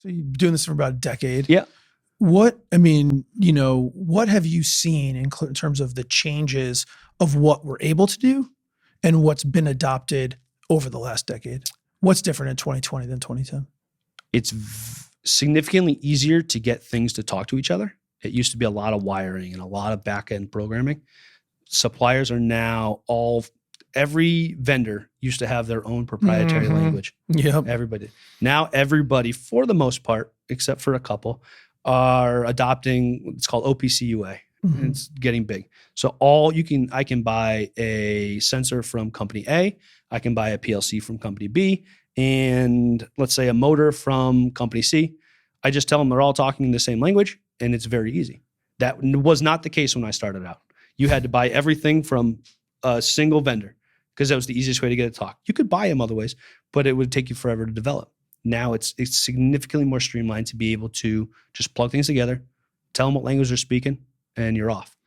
So you've been doing this for about a decade. Yeah. What have you seen in terms of the changes of what we're able to do and what's been adopted over the last decade? What's different in 2020 than 2010? It's significantly easier to get things to talk to each other. It used to be a lot of wiring and a lot of back-end programming. Suppliers are now every vendor used to have their own proprietary language. Yep. Everybody. Now everybody, for the most part, except for a couple, are adopting, it's called OPC UA. And it's getting big. So I can buy a sensor from company A, I can buy a PLC from company B, and let's say a motor from company C. I just tell them they're all talking the same language, and it's very easy. That was not the case when I started out. You had to buy everything from a single vendor because that was the easiest way to get it to talk. You could buy them other ways, but it would take you forever to develop. Now it's significantly more streamlined to be able to just plug things together, tell them what language they're speaking, and you're off.